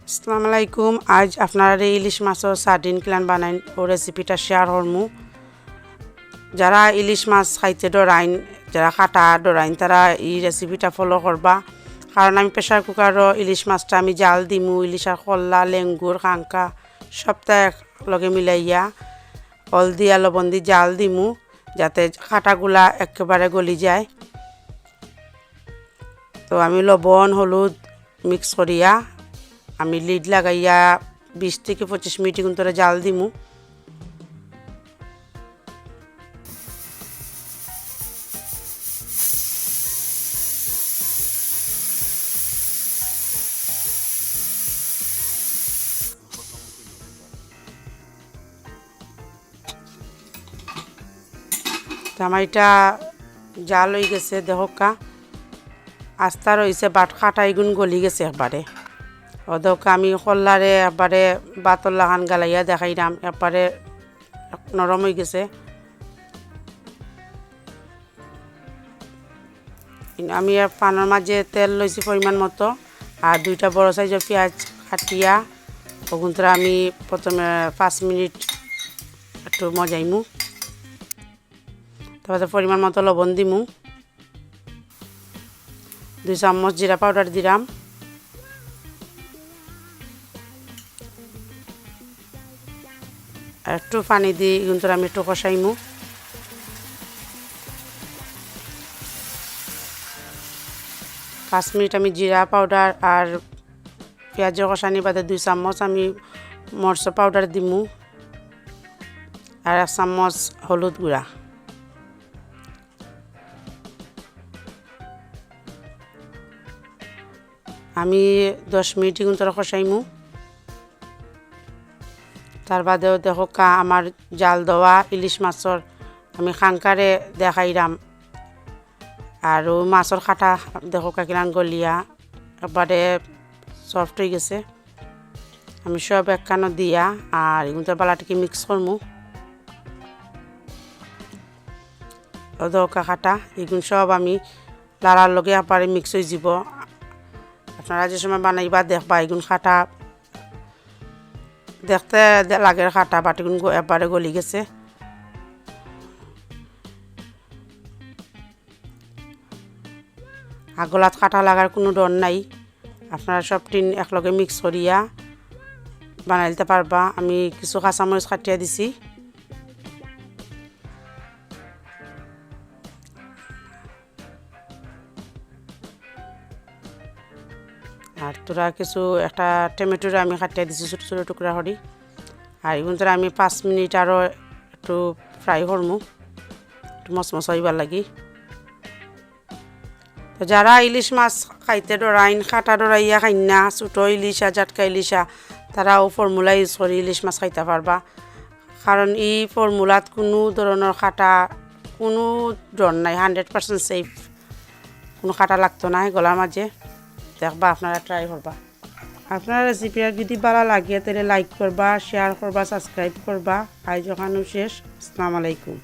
আসসালামু আলাইকুম। আজ আপনারা ইলিশ মাছের সার্ডিন ক্লান বানাই ও রেসিপিটা শেয়ার করমু। যারা ইলিশ মাছ খাইতে ডরাইন, যারা কাটা ডরাইন, তারা এই রেসিপিটা ফলো করবা। কারণ আমি প্রেশার কুকারও ইলিশ মাছটা আমি জাল দিমু, ইলিশের কল্লা, লেঙ্গুর, কাঙ্কা সবটা একলগে মিলাইয়া হলদি আর লবণ দিয়ে জাল দিমু, যাতে কাটাগুলা একেবারে গলি যায়। তো আমি লবণ হলুদ মিক্স করিয়া আমি লিড লাগাইয়া 20 থেকে 25 মিনিট ধরে জাল দিমু। তো আমার এটা জাল হয়ে গেছে, দেখকা আস্তা রয়েছে, বাট কাটা এগুন গলি গেছে একবারে। ওদেরকে আমি কল্লারে একবারে বাতর লাগান গালাইয়া দেখাইলাম, একবারে নরম হয়ে গেছে। আমি পানের মাঝে তেল লইছি পরিমাণ মতো, আর 2টা বড় সাইজের পেঁয়াজ কাটিয়া ওগুনটা আমি প্রথমে 5 মিনিট একটু মজাইমু। তারপরে পরিমাণ মতো লবণ দিমু, 2 চামচ জিরা পাউডার দিলাম, একটু পানি দিয়ে কিন্তু আমি একটু কষাইমু। পাঁচ মিনিট আমি জিরা পাউডার আর পেঁয়াজের কষানি বাদে 2 চামচ আমি মরচ পাউডার দিমু, আর 1 চামচ হলুদ গুঁড়া। আমি 10 মিনিট কিন্তু কষাইমু। তার বাদেও দেখো আমার জাল দেওয়া ইলিশ মাছের আমি খাঙ্কারে দেখাইলাম, আর মাছের কাটা দেখো কিলান গলিয়া একবারে সফট হয়ে গেছে। আমি সব একখানো দিয়া আর এগুলো বালাটিকে মিক্স করমু। দরকা কাটা এগুলো সব আমি লাড়ার লগে একবারে মিক্স হয়ে যাব। আপনারা যে সময় বানাইবা দেখবা এগুলো কাটা দেখতে লাগে, কাটা বাটিগুন একবারে গলি গেছে। আগলাত কাটা লাগার কোনো ডর নাই, আপনারা সব টিন একলগে মিক্স করিয়া বানাই দিতে পারবা। আমি কিছু কাঁচামরিচ কাটিয়া দিছি, আর তোরা কিছু একটা টমেটোর আমি কাটিয়া দিছি ছোটো ছোটো টুকরা করি। আর এগুলো আমি 5 মিনিট আরও একটু ফ্রাই করমু, একটু মচমচ হইবার লাগি। তো যারা ইলিশ মাছ খাইতে ডরাইন, কাটা ডরাইয়া খাইনা, ছোটো ইলিশা জাটকা ইলিশা, তারাও ফর্মুলা ইউজ করে ইলিশ মাছ খাইতে পারবা। কারণ এই ফর্মুলাত কোনো ধরনের কাটা কোনো ডর নাই, 100% সেফ, কোনো কাটা লাগতো না গলার মাঝে। দেখবা আপনারা ট্রাই করবা। আপনার রেসিপি যদি ভালো লাগে তাহলে লাইক করবা, শেয়ার করবা, সাবস্ক্রাইব করবা। আজ ওখানেও শেষ। আসসালামু আলাইকুম।